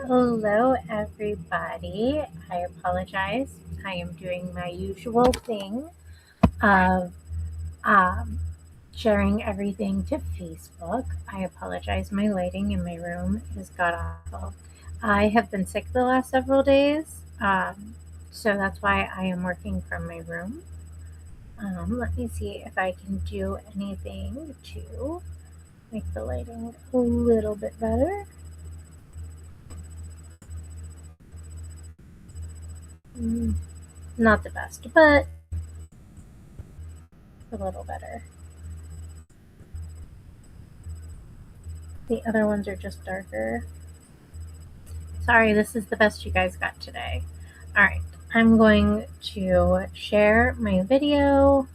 Hello, everybody. I apologize. I am doing my usual thing of um, sharing everything to Facebook. I apologize. My lighting in my room is god awful. I have been sick the last several days, so that's why I am working from my room. Let me see if I can do anything to make the lighting a little bit better. Not the best, but a little better. The other ones are just darker. Sorry, this is the best you guys got today. All right, I'm going to share my video.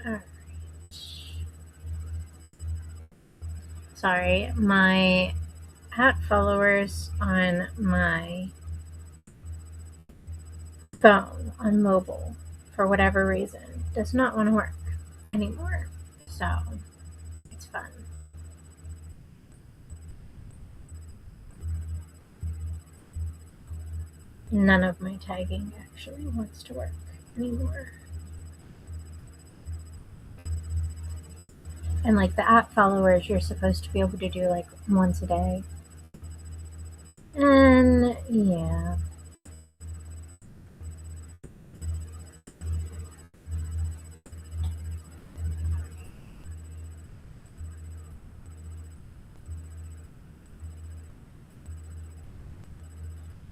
All right. Sorry, my @followers on my phone on mobile, for whatever reason, does not want to work anymore. So it's fun. None of my tagging actually wants to work anymore. And like the @followers, you're supposed to be able to do like once a day. And yeah.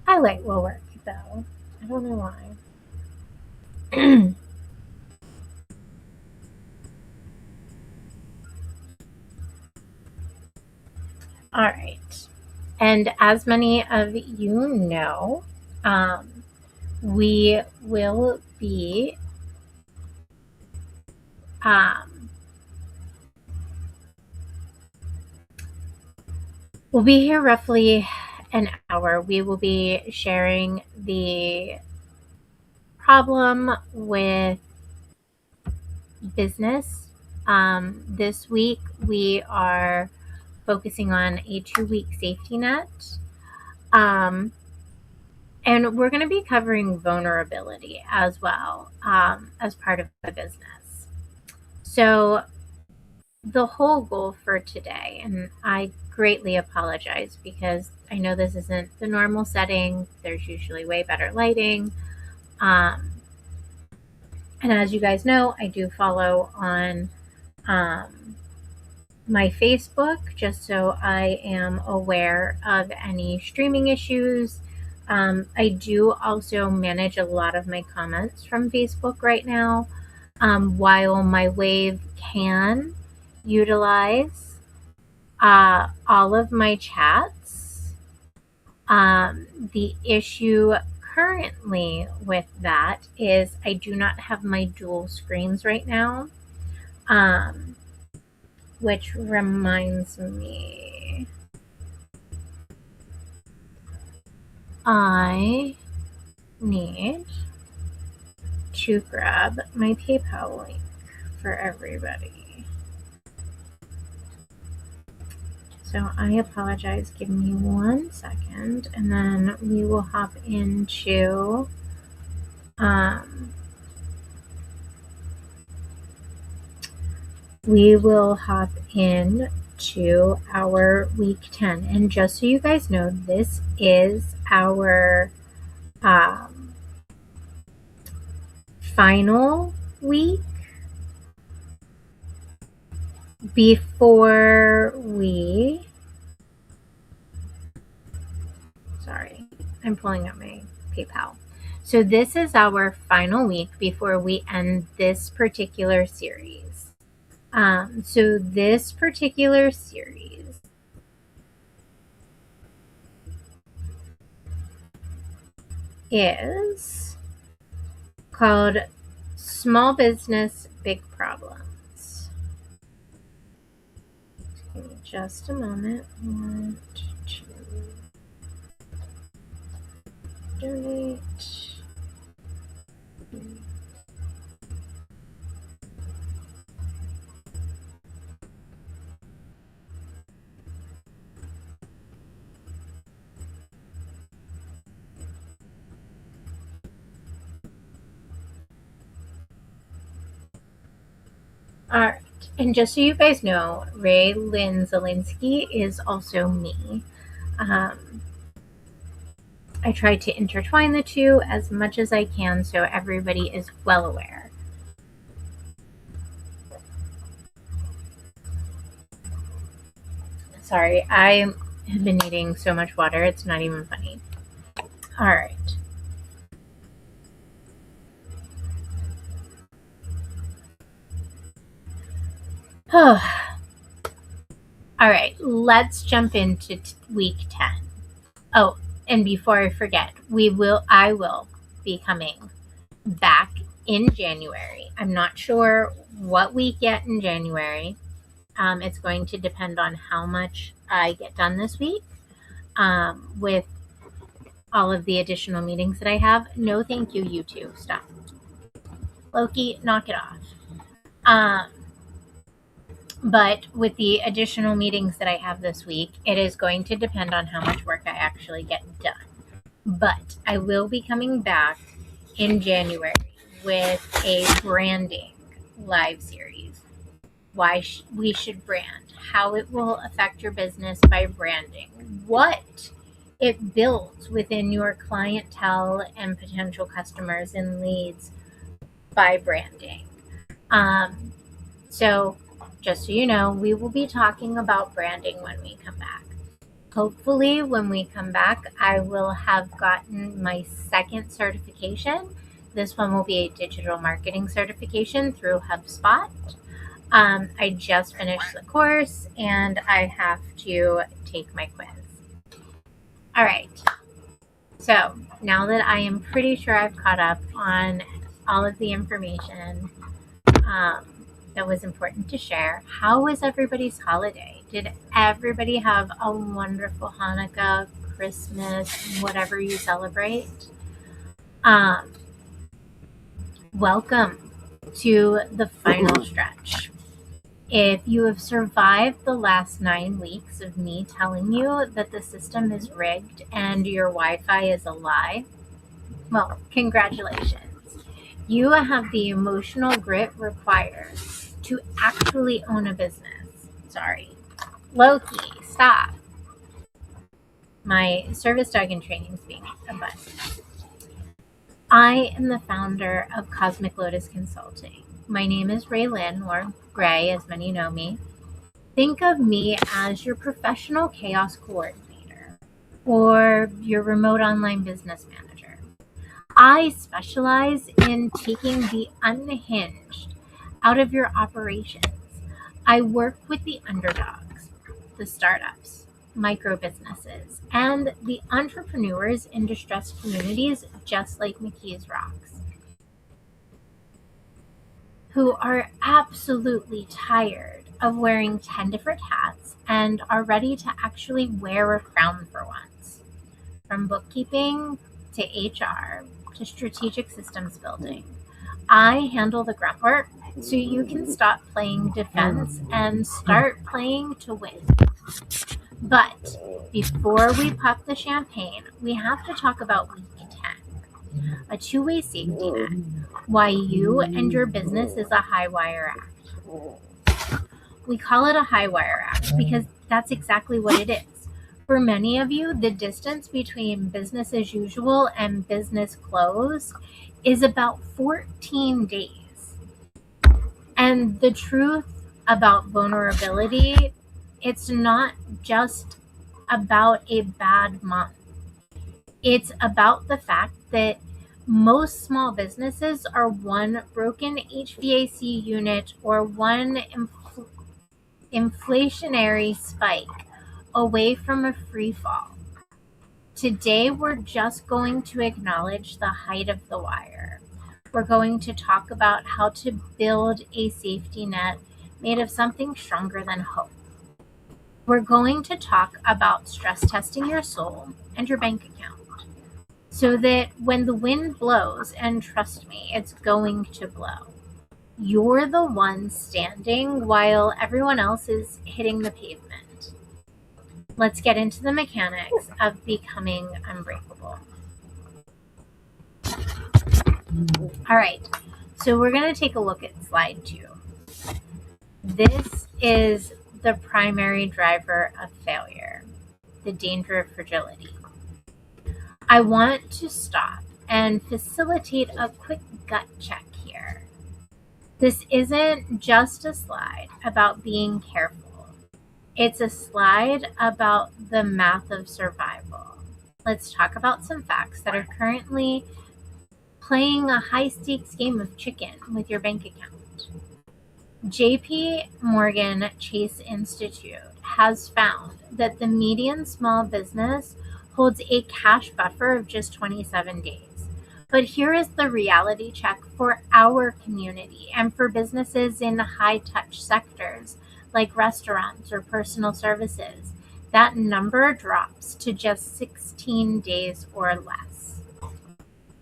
Highlight will work though. I don't know why. All right. And as many of you know, we will be we'll be here roughly an hour. We will be sharing the problem with business. This week we are focusing on a 2-week safety net. And we're going to be covering vulnerability as well, as part of the business. So the whole goal for today, and I greatly apologize because I know this isn't the normal setting. There's usually way better lighting. And as you guys know, I do follow on my Facebook just so I am aware of any streaming issues. I do also manage a lot of my comments from Facebook right now, while my Wave can utilize all of my chats. The issue currently with that is I do not have my dual screens right now, which reminds me, I need to grab my PayPal link for everybody. So I apologize. Give me 1 second, and then we will hop into we will hop in to our week 10. And just so you guys know, this is our final week before I'm pulling up my PayPal. So this is our final week before we end this particular series. So this particular series is called Small Business Big Problems. Give me just a moment. 1, 2, donate. All right. And just so you guys know, Ray Lynn Zelinsky is also me. I try to intertwine the two as much as I can so everybody is well aware. Sorry, I have been eating so much water, it's not even funny. All right. All right, let's jump into week 10. Oh, and before I forget, I will be coming back in January. I'm not sure what week yet in January. It's going to depend on how much I get done this week with all of the additional meetings that I have. No, thank you, you two. Stop. Loki, knock it off. But with the additional meetings that I have this week, it is going to depend on how much work I actually get done. But I will be coming back in January with a branding live series. Why we should brand, how it will affect your business by branding, what it builds within your clientele and potential customers and leads by branding. So just so you know, we will be talking about branding when we come back. Hopefully, when we come back, I will have gotten my second certification. This one will be a digital marketing certification through HubSpot. I just finished the course and I have to take my quiz. All right. So now that I am pretty sure I've caught up on all of the information that was important to share, how was everybody's holiday? Did everybody have a wonderful Hanukkah, Christmas, whatever you celebrate? Welcome to the final stretch. If you have survived the last 9 weeks of me telling you that the system is rigged and your Wi-Fi is a lie, well, congratulations. You have the emotional grit required to actually own a business. Sorry. Loki, stop. My service dog in training is being a butt. I am the founder of Cosmic Lotus Consulting. My name is Ray Lynn, or Gray, as many know me. Think of me as your professional chaos coordinator or your remote online business manager. I specialize in taking the unhinged out of your operations. I work with the underdogs, the startups, micro businesses, and the entrepreneurs in distressed communities just like McKees Rocks, who are absolutely tired of wearing 10 different hats and are ready to actually wear a crown for once. From bookkeeping to HR to strategic systems building, I handle the grunt work so you can stop playing defense and start playing to win. But before we pop the champagne, we have to talk about week 10, a two-way safety net, why you and your business is a high wire act. We call it a high wire act because that's exactly what it is. For many of you, the distance between business as usual and business close is about 14 days. And the truth about vulnerability, it's not just about a bad month. It's about the fact that most small businesses are one broken HVAC unit or one inflationary spike away from a free fall. Today, we're just going to acknowledge the height of the wire. We're going to talk about how to build a safety net made of something stronger than hope. We're going to talk about stress testing your soul and your bank account so that when the wind blows, and trust me, it's going to blow, you're the one standing while everyone else is hitting the pavement. Let's get into the mechanics of becoming unbreakable. All right, so we're going to take a look at slide 2. This is the primary driver of failure, the danger of fragility. I want to stop and facilitate a quick gut check here. This isn't just a slide about being careful. It's a slide about the math of survival. Let's talk about some facts that are currently playing a high-stakes game of chicken with your bank account. JP Morgan Chase Institute has found that the median small business holds a cash buffer of just 27 days. But here is the reality check for our community and for businesses in high-touch sectors like restaurants or personal services. That number drops to just 16 days or less.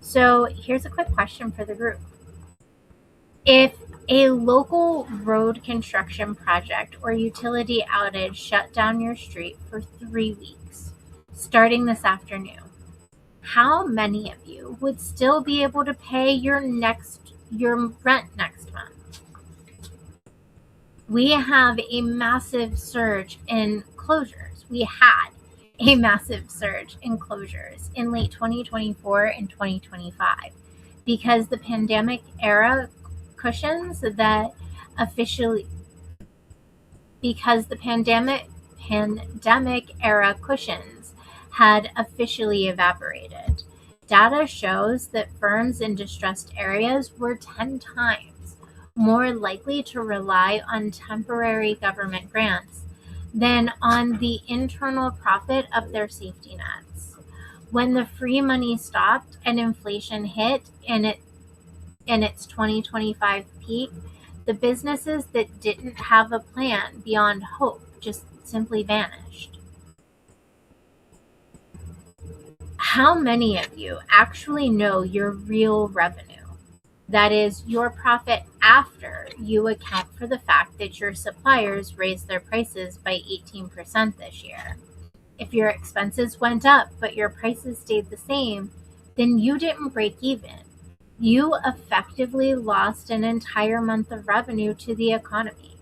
So here's a quick question for the group. If a local road construction project or utility outage shut down your street for 3 weeks, starting this afternoon, how many of you would still be able to pay your rent next month? We have a massive surge in closures. We had a massive surge in closures in late 2024 and 2025 because the pandemic era cushions that officially had officially evaporated. Data shows that firms in distressed areas were 10 times more likely to rely on temporary government grants than on the internal profit of their safety nets. When the free money stopped and inflation hit in its 2025 peak, the businesses that didn't have a plan beyond hope just simply vanished. How many of you actually know your real revenue? That is, your profit after you account for the fact that your suppliers raised their prices by 18% this year. If your expenses went up but your prices stayed the same, then you didn't break even. You effectively lost an entire month of revenue to the economy.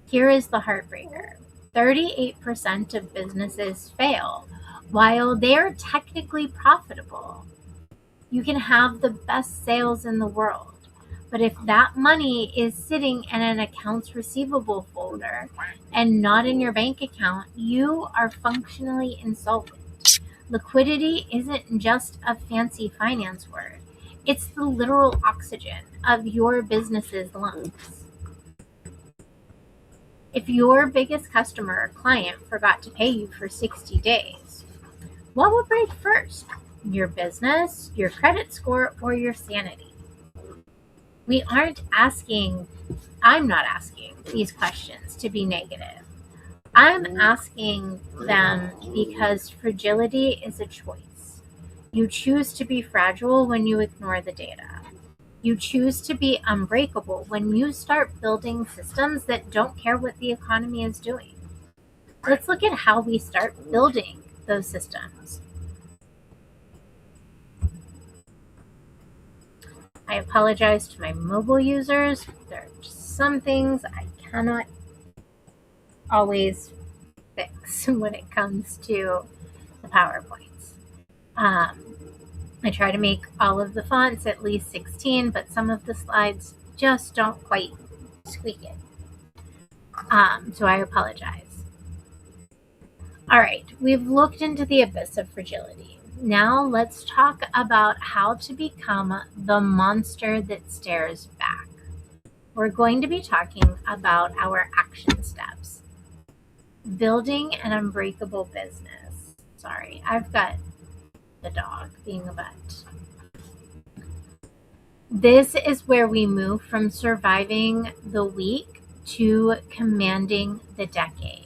Here is the heartbreaker. 38% of businesses fail while they're technically profitable. You can have the best sales in the world, but if that money is sitting in an accounts receivable folder and not in your bank account, you are functionally insolvent. Liquidity isn't just a fancy finance word. It's the literal oxygen of your business's lungs. If your biggest customer or client forgot to pay you for 60 days, what will break first? Your business, your credit score, or your sanity? I'm not asking these questions to be negative. I'm asking them because fragility is a choice. You choose to be fragile when you ignore the data. You choose to be unbreakable when you start building systems that don't care what the economy is doing. Let's look at how we start building those systems. I apologize to my mobile users. There are just some things I cannot always fix when it comes to the PowerPoints. I try to make all of the fonts at least 16, but some of the slides just don't quite squeak it. So I apologize. All right, we've looked into the abyss of fragility. Now let's talk about how to become the monster that stares back. We're going to be talking about our action steps. Building an unbreakable business. Sorry, I've got the dog being a butt. This is where we move from surviving the week to commanding the decade.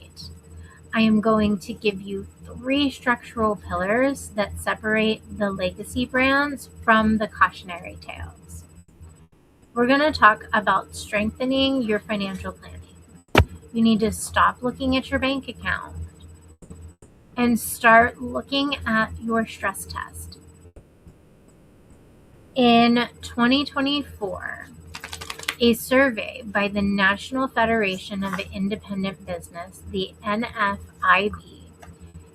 I am going to give you 3 structural pillars that separate the legacy brands from the cautionary tales. We're going to talk about strengthening your financial planning. You need to stop looking at your bank account and start looking at your stress test. In 2024, a survey by the National Federation of Independent Business, the NFIB,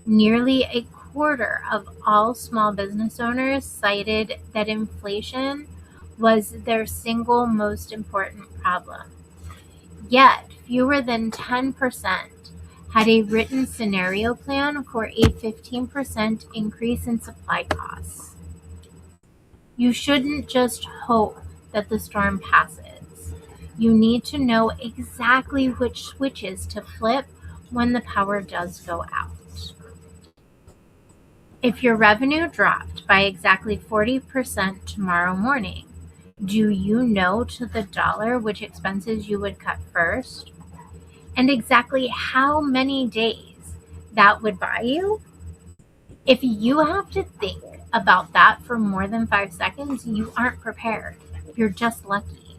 nearly a quarter of all small business owners cited that inflation was their single most important problem. Yet, fewer than 10% had a written scenario plan for a 15% increase in supply costs. You shouldn't just hope that the storm passes. You need to know exactly which switches to flip when the power does go out. If your revenue dropped by exactly 40% tomorrow morning, do you know to the dollar which expenses you would cut first? And exactly how many days that would buy you? If you have to think about that for more than 5 seconds, you aren't prepared. You're just lucky.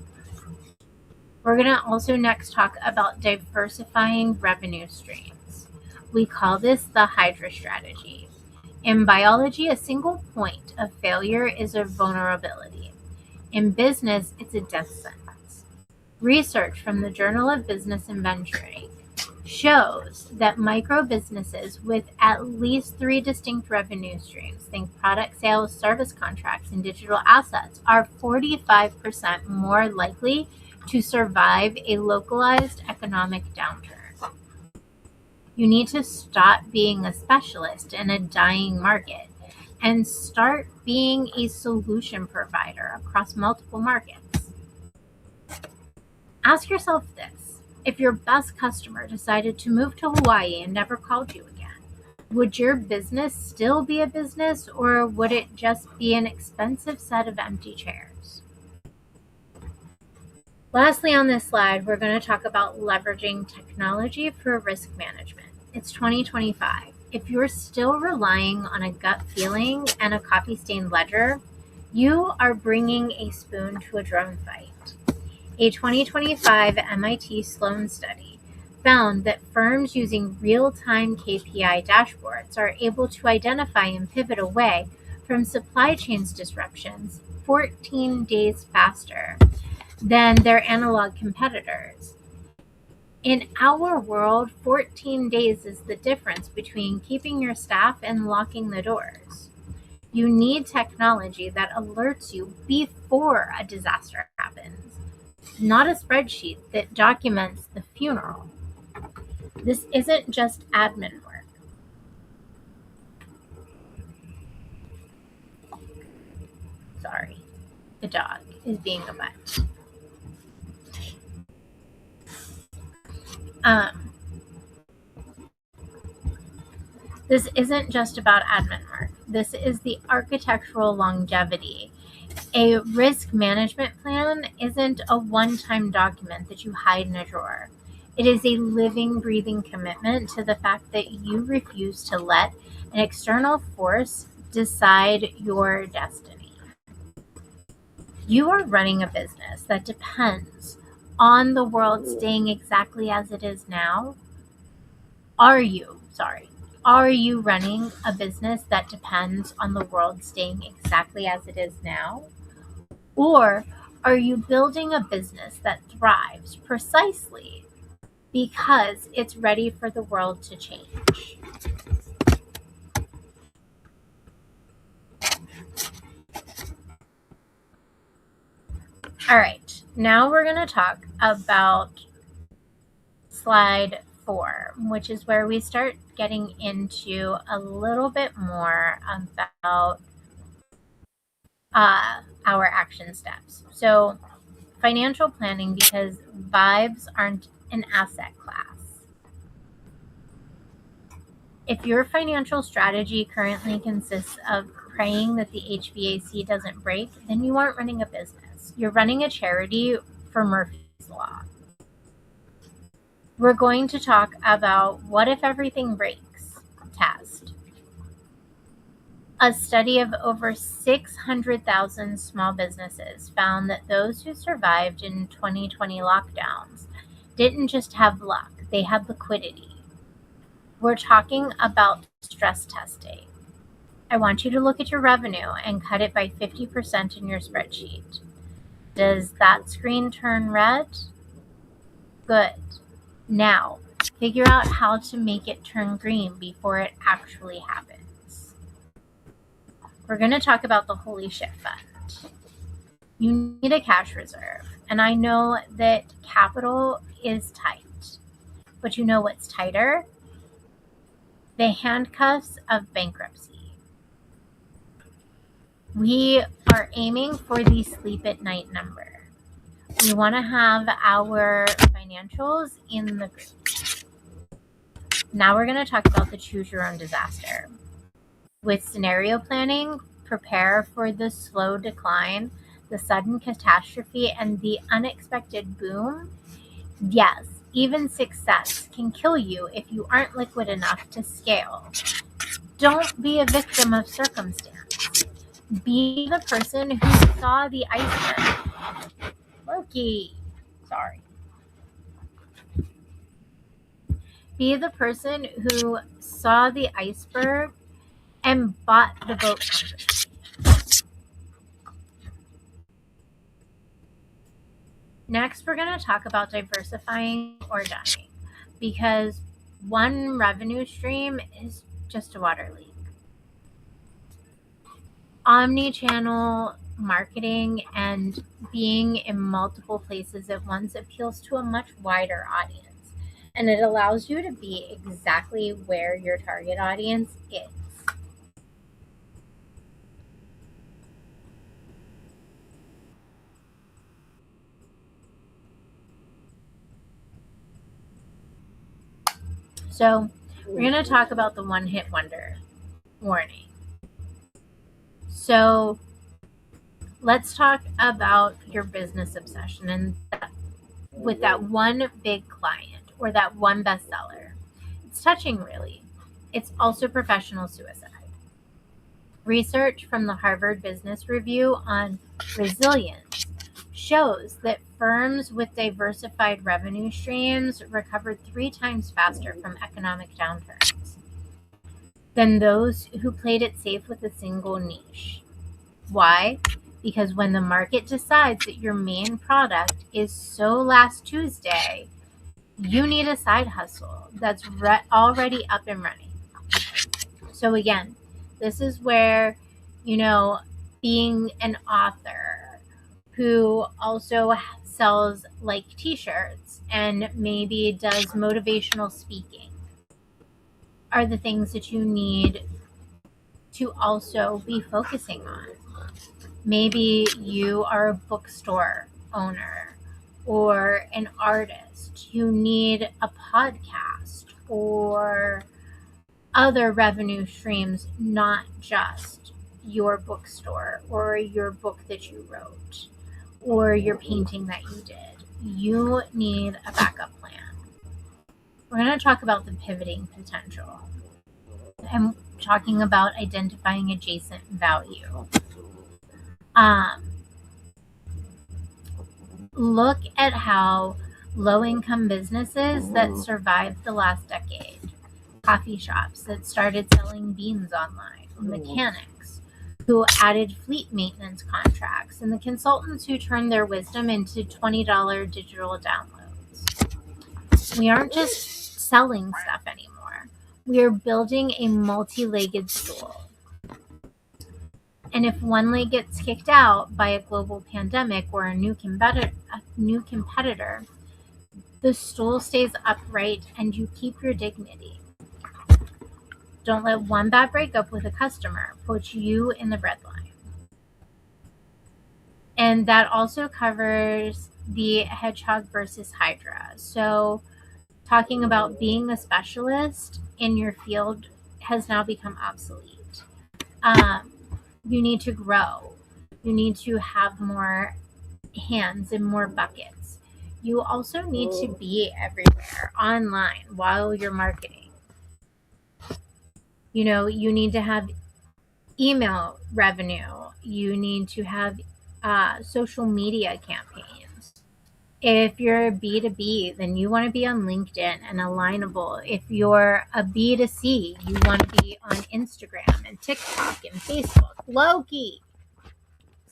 We're going to also next talk about diversifying revenue streams. We call this the Hydra strategy. In biology, a single point of failure is a vulnerability. In business, it's a death sentence. Research from the Journal of Business and Venturing shows that micro businesses with at least 3 distinct revenue streams, think product sales, service contracts, and digital assets, are 45% more likely to survive a localized economic downturn. You need to stop being a specialist in a dying market and start being a solution provider across multiple markets. Ask yourself this: if your best customer decided to move to Hawaii and never called you again, would your business still be a business, or would it just be an expensive set of empty chairs? Lastly, on this slide, we're going to talk about leveraging technology for risk management. It's 2025. If you're still relying on a gut feeling and a coffee-stained ledger, you are bringing a spoon to a drone fight. A 2025 MIT Sloan study found that firms using real-time KPI dashboards are able to identify and pivot away from supply chain disruptions 14 days faster than their analog competitors. In our world, 14 days is the difference between keeping your staff and locking the doors. You need technology that alerts you before a disaster happens, not a spreadsheet that documents the funeral. This isn't just admin work. Sorry, the dog is being a butt. This isn't just about admin work. This is the architectural longevity. A risk management plan isn't a one-time document that you hide in a drawer. It is a living, breathing commitment to the fact that you refuse to let an external force decide your destiny. You are running a business that depends on the world staying exactly as it is now. Are you running a business that depends on the world staying exactly as it is now? Or are you building a business that thrives precisely because it's ready for the world to change. All right, now we're going to talk about slide 4, which is where we start getting into a little bit more about our action steps. So financial planning, because vibes aren't an asset class. If your financial strategy currently consists of praying that the HVAC doesn't break, then you aren't running a business. You're running a charity for Murphy's Law. We're going to talk about what if everything breaks test. A study of over 600,000 small businesses found that those who survived in 2020 lockdowns didn't just have luck, they had liquidity. We're talking about stress testing. I want you to look at your revenue and cut it by 50% in your spreadsheet. Does that screen turn red? Good. Now, figure out how to make it turn green before it actually happens. We're going to talk about the Holy Shit Fund. You need a cash reserve, and I know that capital is tight, but you know what's tighter? The handcuffs of bankruptcy. We are aiming for the sleep at night number. We want to have our financials in the green. Now we're going to talk about the choose your own disaster. With scenario planning, prepare for the slow decline, the sudden catastrophe, and the unexpected boom. Yes, even success can kill you if you aren't liquid enough to scale. Don't be a victim of circumstance. Be the person who saw the iceberg. Loki. Sorry. Be the person who saw the iceberg and bought the boat company. Next, we're going to talk about diversifying or dying, because one revenue stream is just a water leak. Omni-channel marketing and being in multiple places at once appeals to a much wider audience, and it allows you to be exactly where your target audience is. So we're going to talk about the one-hit wonder warning. So let's talk about your business obsession and with that one big client or that one bestseller. It's touching, really. It's also professional suicide. Research from the Harvard Business Review on resilience shows that firms with diversified revenue streams recovered 3 times faster from economic downturns than those who played it safe with a single niche. Why? Because when the market decides that your main product is so last Tuesday, you need a side hustle that's already up and running. So again, this is where, being an author who also sells like t-shirts and maybe does motivational speaking are the things that you need to also be focusing on. Maybe you are a bookstore owner or an artist. You need a podcast or other revenue streams, not just your bookstore or your book that you wrote or your painting that you did. You need a backup plan. We're going to talk about the pivoting potential. I'm talking about identifying adjacent value. Look at how low-income businesses that survived the last decade, coffee shops that started selling beans online, mechanics who added fleet maintenance contracts, and the consultants who turned their wisdom into $20 digital downloads. We aren't just selling stuff anymore. We are building a multi-legged stool. And if one leg gets kicked out by a global pandemic or a new competitor, the stool stays upright and you keep your dignity. Don't let one bad breakup with a customer put you in the red line. And that also covers the hedgehog versus hydra. So talking about being a specialist in your field has now become obsolete. You need to grow. You need to have more hands and more buckets. You also need to be everywhere online while you're marketing. You need to have email revenue. You need to have social media campaigns. If you're a B2B, then you want to be on LinkedIn and Alignable. If you're a B2C, you want to be on Instagram and TikTok and Facebook. Loki!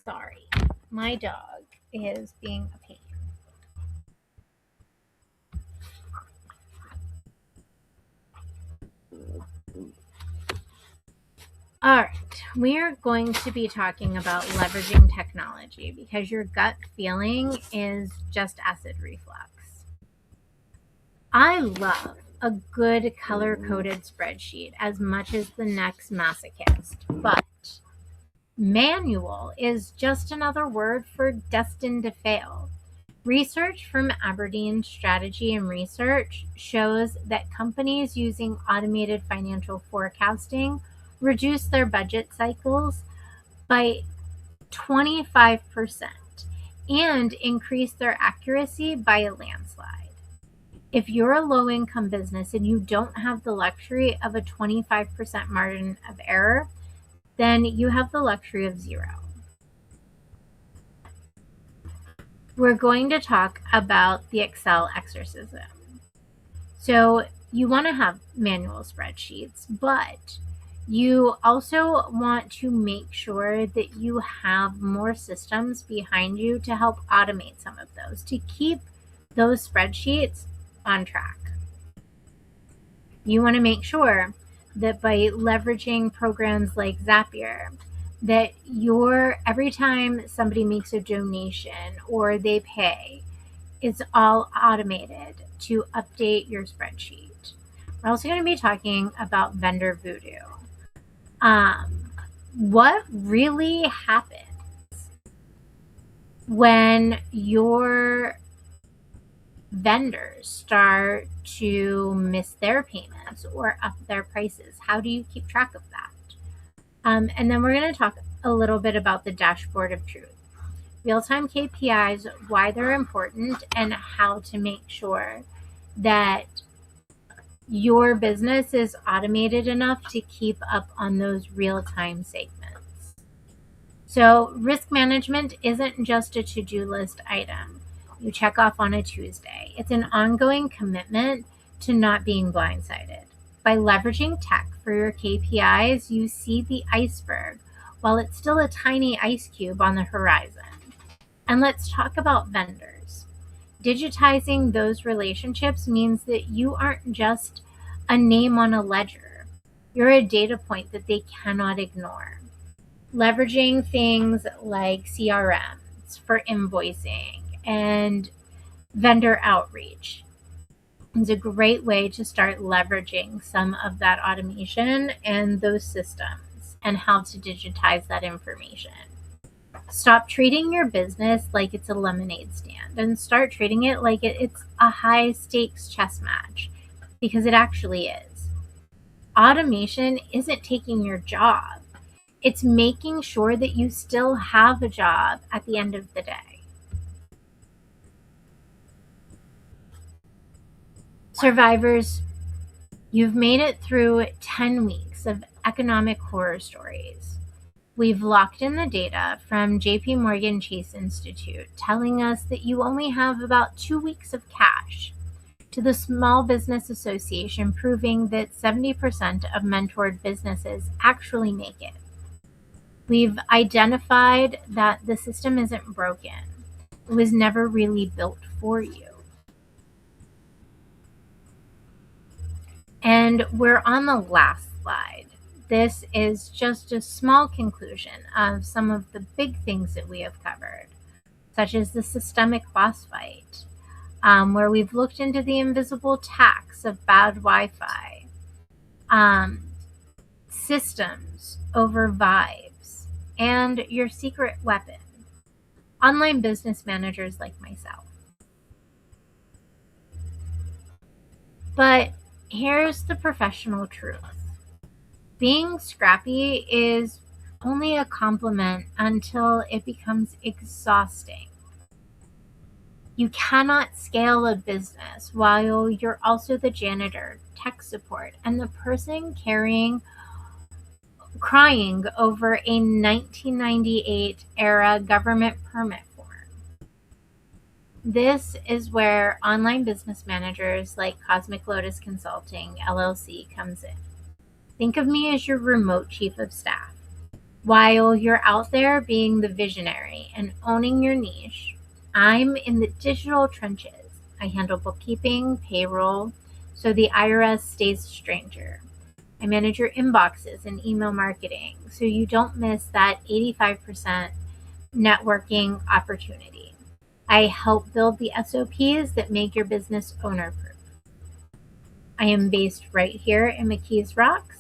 Sorry, my dog is being a pain. All right, we are going to be talking about leveraging technology because your gut feeling is just acid reflux. I love a good color-coded spreadsheet as much as the next masochist, but manual is just another word for destined to fail. Research from Aberdeen Strategy and Research shows that companies using automated financial forecasting reduce their budget cycles by 25% and increase their accuracy by a landslide. If you're a low-income business and you don't have the luxury of a 25% margin of error, then you have the luxury of zero. We're going to talk about the Excel exorcism. So you want to have manual spreadsheets, but you also want to make sure that you have more systems behind you to help automate some of those, to keep those spreadsheets on track. You want to make sure that by leveraging programs like Zapier, that every time somebody makes a donation or they pay, it's all automated to update your spreadsheet. We're also going to be talking about vendor voodoo. What really happens when your vendors start to miss their payments or up their prices? How do you keep track of that? And then we're going to talk a little bit about the dashboard of truth. Real-time KPIs, why they're important, and how to make sure that your business is automated enough to keep up on those real-time segments. So risk management isn't just a to-do list item you check off on a Tuesday. It's an ongoing commitment to not being blindsided. By leveraging tech for your KPIs, you see the iceberg while it's still a tiny ice cube on the horizon. And let's talk about vendors. Digitizing those relationships means that you aren't just a name on a ledger. You're a data point that they cannot ignore. Leveraging things like CRMs for invoicing and vendor outreach is a great way to start leveraging some of that automation and those systems and how to digitize that information. Stop treating your business like it's a lemonade stand and start treating it like it's a high stakes chess match, because it actually is. Automation isn't taking your job. It's making sure that you still have a job at the end of the day. Survivors, you've made it through 10 weeks of economic horror stories. We've locked in the data from JP Morgan Chase Institute telling us that you only have about 2 weeks of cash, to the Small Business Association proving that 70% of mentored businesses actually make it. We've identified that the system isn't broken. It was never really built for you. And we're on the last slide. This is just a small conclusion of some of the big things that we have covered, such as the systemic boss fight, where we've looked into the invisible tax of bad Wi-Fi, systems over vibes, and your secret weapon, online business managers like myself. But here's the professional truth. Being scrappy is only a compliment until it becomes exhausting. You cannot scale a business while you're also the janitor, tech support, and the person crying over a 1998 era government permit form. This is where online business managers like Cosmic Lotus Consulting, LLC comes in. Think of me as your remote chief of staff. While you're out there being the visionary and owning your niche, I'm in the digital trenches. I handle bookkeeping, payroll, so the IRS stays a stranger. I manage your inboxes and email marketing, so you don't miss that 85% networking opportunity. I help build the SOPs that make your business owner-proof. I am based right here in McKees Rocks.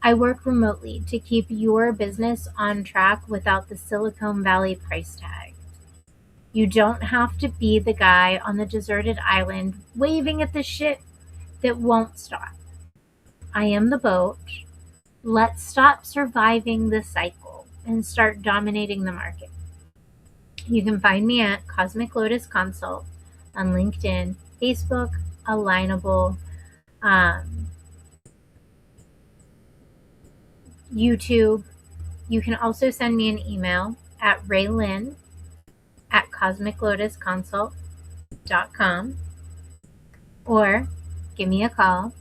I work remotely to keep your business on track without the Silicon Valley price tag. You don't have to be the guy on the deserted island waving at the shit that won't stop. I am the boat. Let's stop surviving the cycle and start dominating the market. You can find me at Cosmic Lotus Consult on LinkedIn, Facebook, Alignable, YouTube. You can also send me an email at raylyn@cosmiclotusconsult.com or give me a call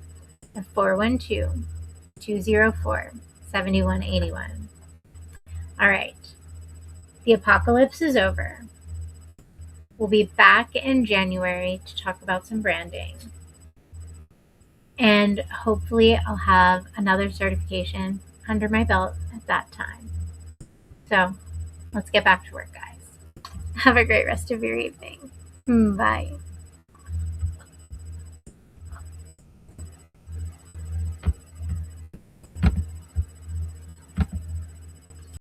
at 412-204-7181. All right. The apocalypse is over. We'll be back in January to talk about some branding. And hopefully I'll have another certification under my belt at that time. So let's get back to work, guys. Have a great rest of your evening. Bye.